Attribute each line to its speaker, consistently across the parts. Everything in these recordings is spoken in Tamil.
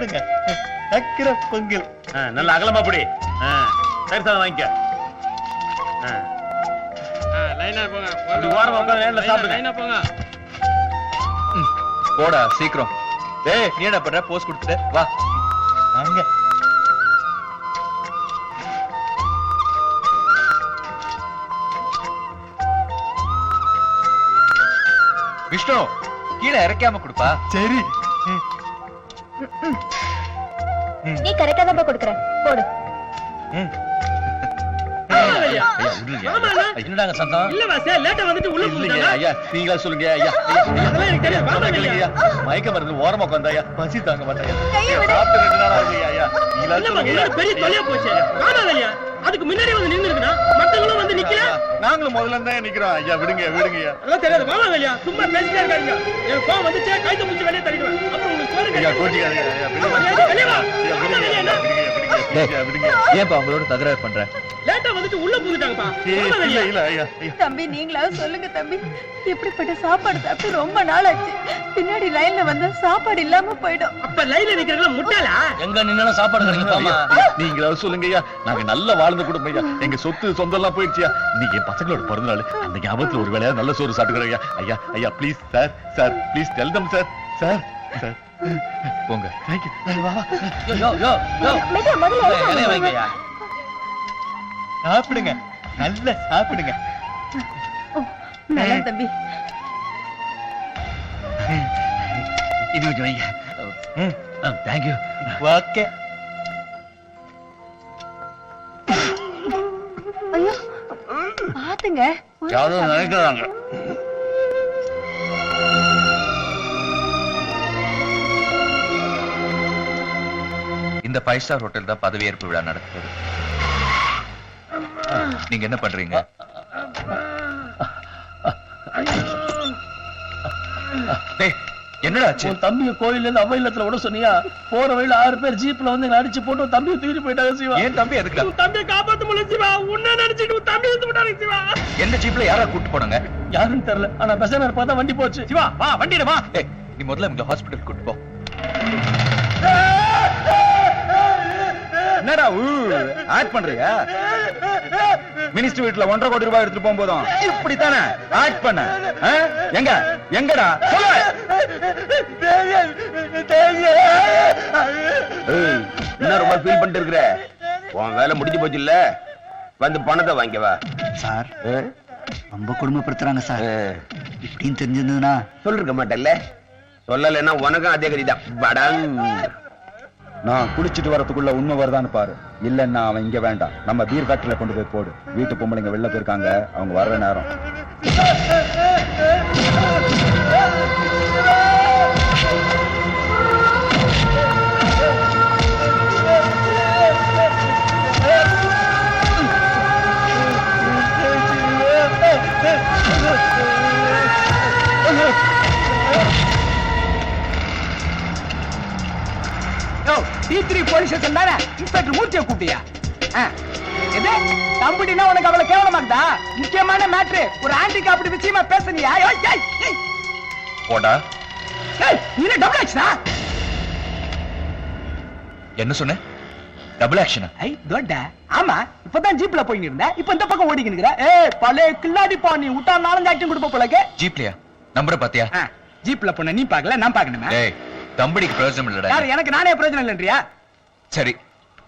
Speaker 1: சாப்பிடுங்க. சக்கரை பொங்கல்.
Speaker 2: நல்ல அகலமா அப்படி. சரி சார் வாங்கிக்க.
Speaker 3: லைனா போங்க.
Speaker 2: ஓரமா உட்கார்ந்து லைன்ல சாப்பிடுங்க.
Speaker 3: லைனா போங்க.
Speaker 4: போடா சீக்கிரம். டேய் நீ என்ன பண்ற? போஸ் கொடுத்துட்டு வா.
Speaker 1: வாங்க.
Speaker 4: விஷ்ணு கீழே இறக்காம கொடுப்பா.
Speaker 1: சரி.
Speaker 5: நீ கரெக்டா தான் கொடுக்கற. போடு.
Speaker 2: என்னடாங்க சத்தம்?
Speaker 3: இல்ல வாசே லேட்டா வந்துட்டு உள்ள போறாங்க.
Speaker 2: ஐயா நீங்களா சொல்லுங்க ஐயா.
Speaker 3: அதெல்லாம் எனக்கு தெரியாது. வாங்க ஐயா.
Speaker 2: மயக்க மருந்து ஓரமா உட்கார்ந்தா ஐயா. பசி தாங்க மாட்டாயா.
Speaker 5: கையை விடு.
Speaker 2: சாப்பிட்டு 2 நாள் ஆகுது ஐயா. நீங்களா
Speaker 3: இல்ல
Speaker 2: சொல்லுங்க
Speaker 3: உங்களுக்கு பெரிய தொலையா போச்சு. வாங்க ஐயா. அதுக்கு முன்னாடி வந்து நின்னு இருக்கணும். மத்தவங்களும் வந்து நிக்கல.
Speaker 2: நாங்களும் முதல்ல தான் நிக்கிறோம் ஐயா. விடுங்க விடுங்க.
Speaker 3: அதெல்லாம் தெரியாது. வாங்க ஐயா. சும்மா பேசிட்டே இருக்காங்க. என் கோவம் வந்துச்சே கைத முச்சு வெளிய தள்ளிடுவேன். அப்புறம் உங்களுக்கு சோறு
Speaker 2: ஐயா
Speaker 3: கட்டி.
Speaker 2: கோச்சிக்காதீங்க ஐயா.
Speaker 3: வெளிய வா.
Speaker 4: ஏன்பா அவங்களோட தகராறு பண்ற?
Speaker 3: லேட்டா வந்துட்டு உள்ள போந்துட்டாங்கப்பா.
Speaker 2: இல்ல இல்ல ஐயா.
Speaker 5: தம்பி நீங்களாவது சொல்லுங்க தம்பி. எப்படிப்பட்ட சாப்பாடு சாப்பிட்டு ரொம்ப நாள் ஆச்சு. பின்னாடி லைன்ல வந்தா சாப்பாடு இல்லாம போயிடும்.
Speaker 3: அப்ப லைன்ல நிக்கிறவங்க முட்டாளா?
Speaker 2: எங்க நின்னாலும் சாப்பாடு கிடைக்குமா? நீங்களாவது சொல்லுங்க ஐயா. நாங்க நல்லா வாழ்ந்த குடும்பம் ஐயா. எங்க சொத்து சொந்தம் எல்லாம் போயிடுச்சியா. இன்னைக்கு என் பசங்களோட பிறந்த நாள். அந்த ஞாபகத்துல ஒரு வேளையா நல்ல சோறு சாப்பிட்டுக்கிறோம் ஐயா. ஐயா ஐயா please sir. Sir please tell them sir. Sir sir
Speaker 4: போங்க.
Speaker 2: Thank you. வா வா.
Speaker 5: மெதுவா முதல்ல
Speaker 2: வைங்கய்யா.
Speaker 1: சாப்பிடுங்க. நல்லா சாப்பிடுங்க.
Speaker 5: நல்லா தம்பி.
Speaker 2: இது கொஞ்சம் வைங்க. Thank you.
Speaker 1: ஓகே.
Speaker 5: ஐயோ பாத்துங்க.
Speaker 2: யாரும் நினைக்கிறாங்க.
Speaker 4: இந்த 5 ஸ்டார் ஹோட்டல் தான் பதவியேற்பு விழா நடக்குது. நீங்க என்ன பண்றீங்க? டேய் என்னடா ஆச்சு?
Speaker 6: உன் தம்பிய கோயில்ல இருந்து அவை இல்லத்துல விட சொன்னியா? போற வழியில 6 பேர் ஜீப்ல வந்து அடிச்சு போட்டு உன் தம்பியை தூக்கிட்டு போயிட்டாங்க சிவா.
Speaker 4: ஏன் தம்பி எதுக்குடா?
Speaker 3: உன் தம்பியை காப்பாத்த முடியல சிவா. உன்ன நினைச்சிட்டு உன் தம்பி எடுத்து விட்டாங்க சிவா.
Speaker 4: எந்த ஜீப்ல யாரா கூட்டு போனாங்க?
Speaker 6: யாருன்னு தெரியல. ஆனா பெசனர் பார்த்தா வண்டி போச்சு.
Speaker 2: சிவா வா வண்டியில வா.
Speaker 4: டேய் நீ முதல்ல இந்த ஹாஸ்பிடல் கூட்டு போ.
Speaker 7: என்னடா ஆக்ட் பண்றீங்க? மினிஸ்டர் வீட்டுல 1.5 கோடி ரூபாய் எடுத்துட்டு போகும்போதும் இப்படித்தானே ஆக்ட் பண்ண? எங்க எங்கடா சொல்லு.
Speaker 8: என்ன ரொம்ப ஃபீல் பண்ணிட்டு இருக்கிற? உன் வேலை முடிஞ்சு போச்சு இல்ல? வந்து பணத்தை வாங்கிவா.
Speaker 9: சார் ரொம்ப கொடுமைப்படுத்துறாங்க சார். இப்படின்னு தெரிஞ்சிருந்ததுன்னா
Speaker 8: சொல்லிருக்க மாட்டேல்ல? சொல்லலைன்னா உனக்கும் அதே கதிதான். படம்
Speaker 7: நான் குளிச்சுட்டு வரதுக்குள்ள உண்மை வருதான்னு பாரு. இல்லன்னா அவன் இங்க வேண்டாம். நம்ம பீர் ஃபேக்டரியில கொண்டு போய் போடு. வீட்டு பொம்பளைங்க வெளில போயிருக்காங்க. அவங்க வர்ற நேரம்.
Speaker 3: T3 போலீஸ் ஸ்டேஷன் தானே? இன்ஸ்பெக்டர் மூர்த்தியை கூப்பிட்டியா? எது தம்பினா உனக்கு அவ்வளவு கேவலமா இருந்தா? முக்கியமான மேட்ரு ஒரு ஆன்டிகாப்ட் விஷயமா பேசுனியா?
Speaker 4: போடா.
Speaker 3: நீ டபுள் ஆக்ஷனா?
Speaker 4: என்ன சொன்ன? டபுள் ஆக்ஷனா?
Speaker 3: தோட ஆமா. இப்பதான் ஜீப்ல போய் இருந்த. இப்ப இந்த பக்கம் ஓடிக்கிட்டு இருக்கற. ஏய் பலே கில்லாடி பா. நீ விட்டா 4 ஆக்டிங் கொடுப்ப போலக்கு.
Speaker 4: ஜீப்லயா? நம்பரை பாத்தியா?
Speaker 3: ஜீப்ல போன நீ பார்க்கல, நான் பார்க்கணுமா?
Speaker 4: டேய் தம்பிக்கு பிரயோஜனம் இல்லடா.
Speaker 3: யார்? எனக்கு நானே பிரயோஜனம் இல்லன்றியா?
Speaker 4: சரி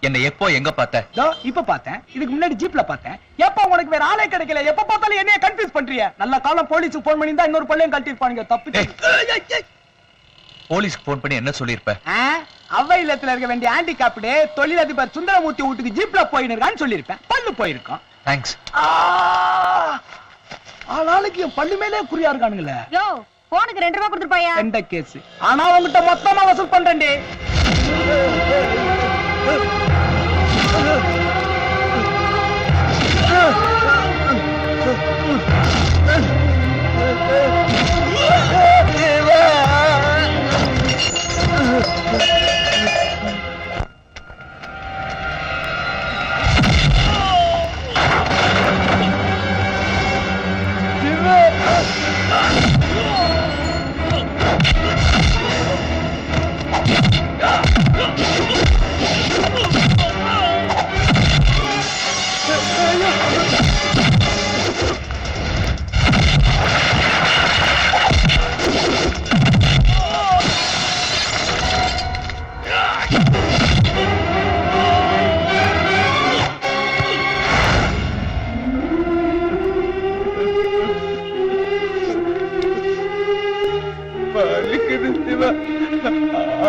Speaker 4: என்ன எப்போ எங்க பார்த்த?
Speaker 3: இப்ப பார்த்தேன். இதுக்கு முன்னாடி ஜீப்ல பார்த்தேன். எப்ப உனக்கு வேற ஆளே கிடைக்கல? எப்ப பார்த்தாலும் என்னைய கன்ஃபியூஸ் பண்றிய? நல்ல காலம் போலீஸ்க்கு போன் பண்ணி தான் இன்னொரு பள்ளையும் கழட்டிருப்பானுங்க. தப்பு.
Speaker 4: போலீஸ்க்கு போன் பண்ணி என்ன சொல்லிருப்ப?
Speaker 3: அவை இல்லத்துல இருக்க வேண்டிய ஆன்டிகாப்ட் தொழிலதிபர் சுந்தரமூர்த்தி வீட்டுக்கு ஜீப்ல போயிருக்கான்னு சொல்லிருப்பேன். பல்லு போயிருக்கோம்.
Speaker 4: தேங்க்ஸ்.
Speaker 3: ஆளாளுக்கு என் பல்லு மேலே குறியா இருக்கானுங்களே.
Speaker 5: யோ போனுக்கு 2 ரூபாய் கொடுத்துருப்பாயா?
Speaker 3: எந்த கேஸ்? ஆனா உங்ககிட்ட மொத்தமா வசூல் பண்றேன்டி.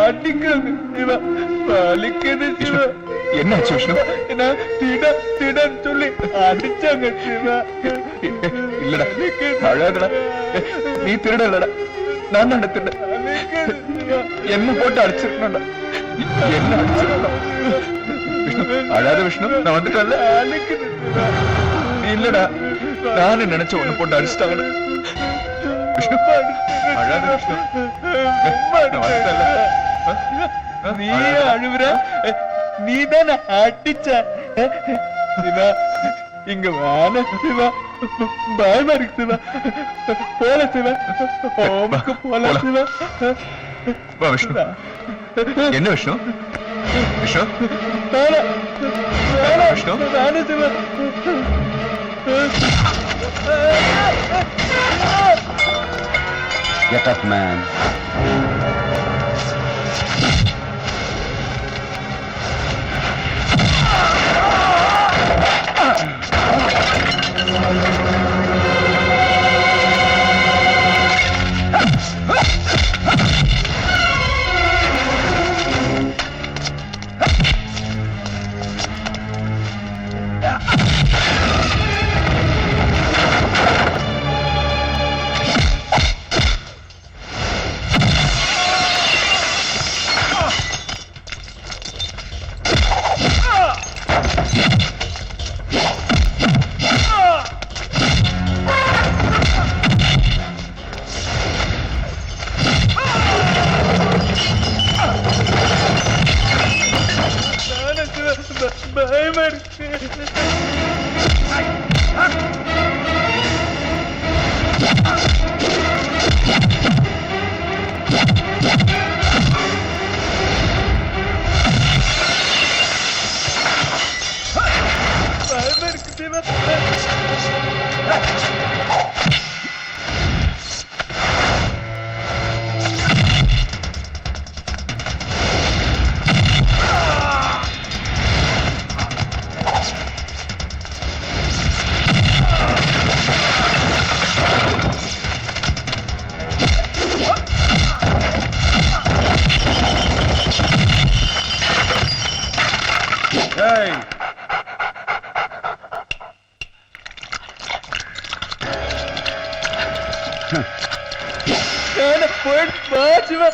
Speaker 1: அடிக்கிறாங்க சிவா, வலிக்குது சிவா.
Speaker 7: என்னாச்சு விஷ்ணு?
Speaker 1: என்ன திடன்னு சொல்லி அடிச்சாங்க சிவா.
Speaker 7: இல்லடா, அழாதடா. நீ திருட இல்லடா, நான் தான் திருட. என்ன போட்டு அடிச்சிருக்கணும்டா, என்ன அடிச்சிருக்கணும். விஷ்ணு, அழாத விஷ்ணு, நான் வந்துட்டேன்ல.
Speaker 1: வலிக்குது சிவா.
Speaker 7: நீ இல்லடா, நானும் நினைச்ச ஒண்ணு போட்டு அடிச்சிட்டாங்கடா. விஷ்ணு, அழாத விஷ்ணு, நான் வந்துட்டேன்ல.
Speaker 1: நீ அழுவுற, நீ தானே அடிச்ச சிவா. இங்க வேண சிவா, பயமா இருக்கு சிவா. போல சிவா, ஹோமுக்கு போல சிவா.
Speaker 7: வா விஷ்ணு. என்ன விஷ்ணு? விஷ்ணு, விஷ்ணு,
Speaker 1: வேண சிவா.
Speaker 8: Get up, man.
Speaker 1: பயமா இருக்கு. பயமா இருக்கு சிவா.
Speaker 7: ஏய்,
Speaker 1: போயிட்டு பா சிவா.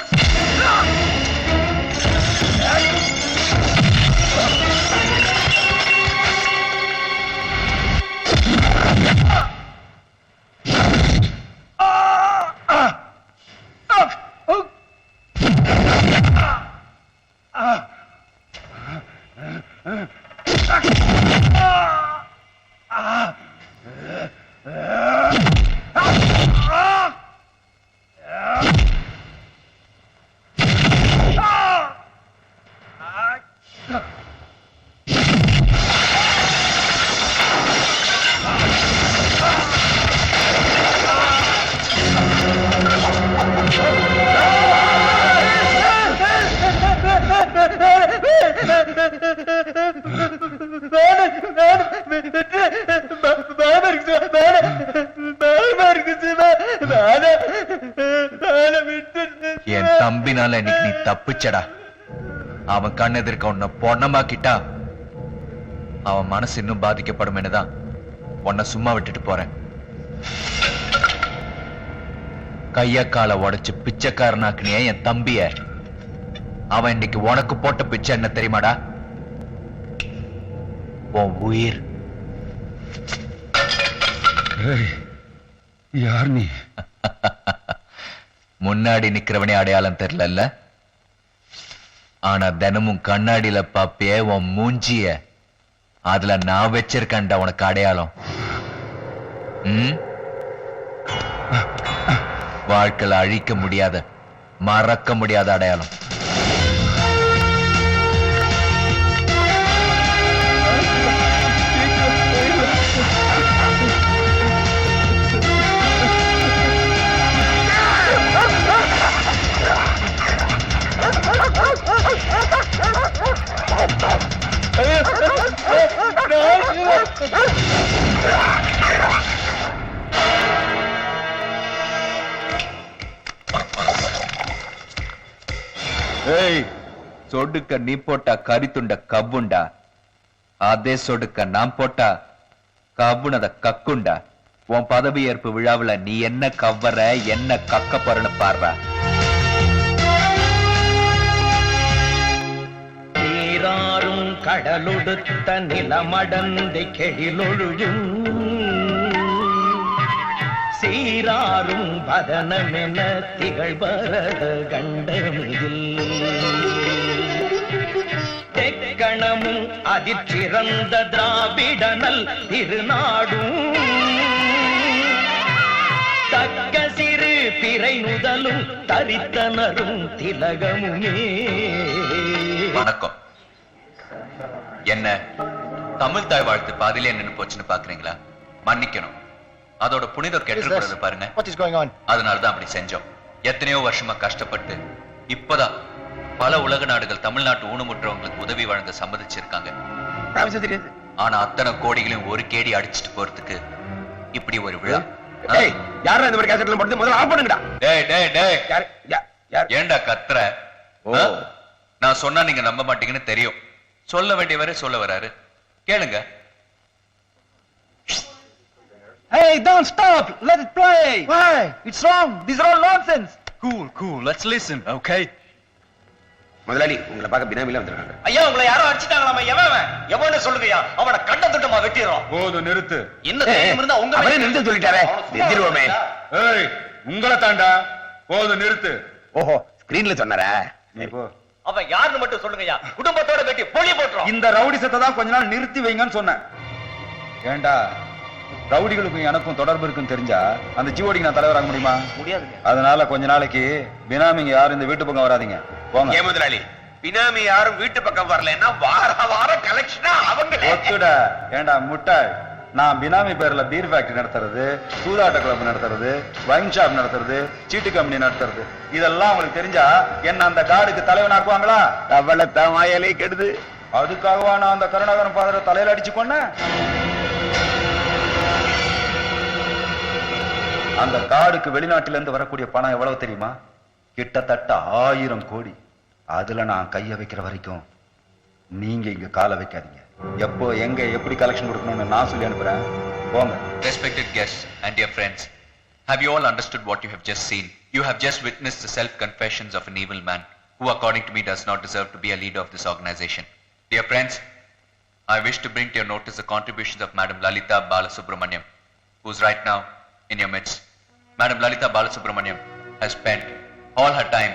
Speaker 4: என் தம்பினால இன்னைக்கு நீ தப்பிச்சடா. அவன் கண்ணெதிர்க்க உன்னை பொண்ணமாக்கிட்டா அவன் மனசு இன்னும் பாதிக்கப்படும் என்னதான் உன்னை சும்மா விட்டுட்டு போறேன். கைய காலை உடைச்சு பிச்சைக்காரனாக்குனிய என் தம்பிய அவன் இன்னைக்கு உனக்கு போட்ட பிச்சை என்ன தெரியுமாடா? உன் உயிர்.
Speaker 7: யார் நீ?
Speaker 4: முன்னாடி நிக்கிறவனே அடையாளம் தெரியல, ஆனா தினமும் கண்ணாடியில பாப்பிய உன் மூஞ்சிய, அதுல நான் வச்சிருக்கேன்டா உனக்கு அடையாளம். வாழ்க்கையில அழிக்க முடியாத, மறக்க முடியாத அடையாளம்.
Speaker 7: ಏಯ್ ಸೊಡ್ಡುಕ ನೀ ಪೋಟ ಕರಿತುಂಡ ಕಬ್ಬುಂಡ அதே சொடுக்க நான் போட்டா கவுனத கக்குண்டா உன் பதவி ஏற்பு விழாவுல நீ என்ன கவ்வற என்ன கக்க போறன்னு பாடுற
Speaker 6: நீராறும் கடலொடுத்த நிலமடந்தை கெழிலொழுகும் சீராறும் பதனமென திகழ்வரத கண்டமிதில் தெக்கணமும் அதிற்சிறந்த திராவிடனல் திருநாடும் தக்க சிறு பிறை முதலும் தரித்தனரும் திலகமுமே.
Speaker 4: வணக்கம். என்ன தமிழ் தாய் வாழ்த்து பாதிலே நின்னு போச்சுன்னு பாக்குறீங்களா? மன்னிக்கணும், அதோட புனிதம் கெட்டுறது பாருங்க. அதனாலதான் அப்படி செஞ்சோம். எத்தனையோ வருஷமா கஷ்டப்பட்டு இப்பதான் பல உலக நாடுகள் தமிழ்நாட்டு ஊனமுற்றவங்களுக்கு உதவி வழங்க சம்மதிச்சிருக்காங்க. ஆனா அத்தனை கோடிகளையும் ஒரு கேடி அடிச்சுட்டு போறதுக்கு இப்படி ஒரு விழா.
Speaker 8: யாரா இந்த மாதிரி கேசட்ல போட்டு முதல்ல ஆஃப் பண்ணுங்கடா.
Speaker 4: டேய் டேய் டேய், ஏன்டா கத்துற? நான் சொன்னா நீங்க நம்ப மாட்டீங்கன்னு தெரியும். சொல்ல வேண்டியவரே சொல்ல வராரு, கேளுங்க.
Speaker 3: Hey, don't stop. Let it play. Why? It's wrong. These are all nonsense.
Speaker 4: Cool. Let's listen, okay?
Speaker 8: முதலாளி உங்களை பார்க்க பினாமில வந்திருக்காங்க.
Speaker 6: ஐயா உங்களை யாரோ அடிச்சிட்டாங்களாமா. எவன்னு சொல்லுங்கய்யா, அவனை கண்ட துண்டமா வெட்டிடுறோம்.
Speaker 7: போதும் நிறுத்து.
Speaker 6: இன்னும் தைரியம் இருந்தா உங்க
Speaker 8: அவரே நிறுத்த சொல்லிட்டாரே, நிறுத்திடுவோமே.
Speaker 7: ஏய் உங்களை தாண்டா. போதும் நிறுத்து.
Speaker 8: ஓஹோ ஸ்கிரீன்ல சொன்னாரா?
Speaker 7: நீ போ.
Speaker 6: அவன் யாருன்னு மட்டும் சொல்லுங்கய்யா, குடும்பத்தோட வெட்டி பொழி போட்டுறோம்.
Speaker 7: இந்த ரவுடி சத்தை தான் கொஞ்ச நாள் நிறுத்தி வைங்கன்னு சொன்னேன். ஏண்டா ரவுடிகளுக்கும் எனக்கும் தொடர்பு இருக்குன்னு தெரிஞ்சா அந்த ஜிஓடிக்கு நான் தலைவராக முடியுமா?
Speaker 6: முடியாதுங்க.
Speaker 7: அதனால கொஞ்ச நாளைக்கு பினாமிங்க யாரும் இந்த வீட்டு பக்கம் வராதீங்க, போங்க.
Speaker 8: ஏன் முதலாளி பினாமி யாரும் வீட்டு பக்கம் வரலன்னா வார கலெக்ஷனா அவங்களே.
Speaker 7: ஒத்துடா. ஏண்டா முட்டாள், நான் பினாமி பேர்ல பீர் ஃபேக்டரி நடத்துறது, சூதாட்ட கிளப் நடத்துறது, வைன் ஷாப் நடத்துறது, சீட்டு கம்பெனி நடத்துறது, இதெல்லாம் அவங்களுக்கு தெரிஞ்சா என்ன அந்த கார்டுக்கு தலைவனாக்குவாங்களா?
Speaker 8: அவளத்தான் வாயலை கெடுது.
Speaker 7: அதுக்காகவா நான் அந்த கருணாகரன் பாதரை தலையில அடிச்சு கொண்டேன்? அந்த கார்டுக்கு வெளிநாட்டில இருந்து வரக்கூடிய பணம் எவ்வளவு தெரியுமா? கிட்டத்தட்ட 1000 கோடி. அதுல நான் கைய வைக்கிற வரைக்கும் நீங்க இங்க காலை வைக்காதீங்க. எப்போ எங்க எப்படி கலெக்ஷன் கொடுக்கணும்னு நான் சொல்லி அனுப்புறேன், போங்க.
Speaker 4: Respected guests and dear friends, have you all understood what you have just seen? You have just witnessed the self-confessions of an evil man who according to me does not deserve to be a leader of this organization. Dear friends, I wish to bring to your notice the contributions of Madam Lalita Balasubramaniam, who is right now in your midst. Madam Lalita Balasubramaniam has spent all her time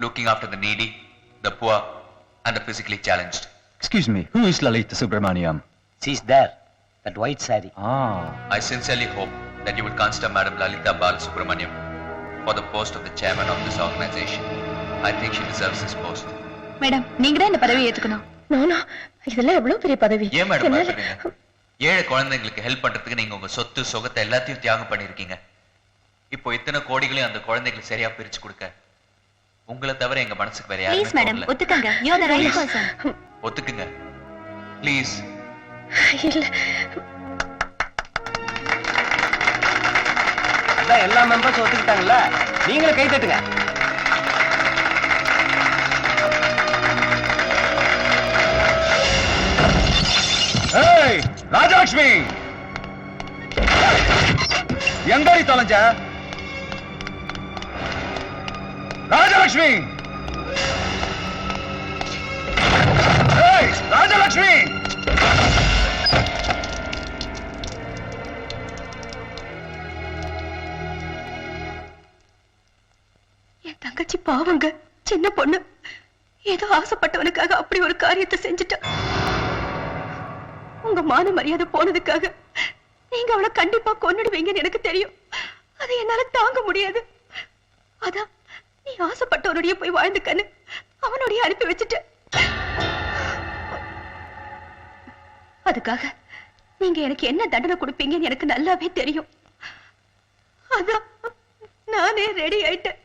Speaker 4: looking after the needy, the poor and the physically challenged.
Speaker 7: Excuse me, who is Lalita Subramaniam?
Speaker 6: She's there, that white saree.
Speaker 4: I sincerely hope that you will consider Madam Lalita Balasubramaniam for the post of the chairman of this organization. I think she deserves this post.
Speaker 5: Madam, நீங்க தான் இந்த பதவியை ஏத்துக்கணும். நானா? இதெல்லாம் எவ்வளவு பெரிய பதவி.
Speaker 4: ஏன் மேடம் பயப்படுறீங்க? ஏழை குழந்தைங்களுக்கு ஹெல்ப் பண்றதுக்கு நீங்க உங்க சொத்து சுகத்தை எல்லாத்தையும் தியாகம் பண்ணிருக்கீங்க. இப்போ இத்தனை கோடிகளையும் அந்த குழந்தைகளுக்கு சரியா பிரிச்சு கொடுக்க உங்களை தவிர எங்க மனசுக்கு வேற யாரும்.
Speaker 5: ப்ளீஸ் மேடம், ஒத்துக்கங்க. You are the right person.
Speaker 4: ஒத்துக்குங்க ப்ளீஸ்.
Speaker 5: இல்ல,
Speaker 3: அதான் எல்லா மெம்பர்ஸ் ஒத்துக்கிட்டாங்கல்ல, நீங்களே கை தட்டுங்க.
Speaker 7: ஏய் ராஜலட்சுமி, எங்கடி தொலைஞ்ச? ராஜலட்சுமி, ஏய் ராஜலட்சுமி.
Speaker 5: என் தங்கச்சி பாவங்க, சின்ன பொண்ணு, ஏதோ ஆசைப்பட்டவனுக்காக அப்படி ஒரு காரியத்தை செஞ்சுட்டா. உங்க மான மரியாதை போனதுக்காக நீங்க அவளை கண்டிப்பா கொன்னுடுவீங்கன்னு எனக்கு தெரியும். அதை என்னால தாங்க முடியாது. அதான் நீ ஆசைப்பட்டவனுடைய போய் வாழ்ந்துக்கன்னு அவனுடைய அனுப்பி வச்சுட்ட. அதுக்காக நீங்க எனக்கு என்ன தண்டனை கொடுப்பீங்கன்னு எனக்கு நல்லாவே தெரியும். அதான் நானே ரெடி ஆயிட்டேன்.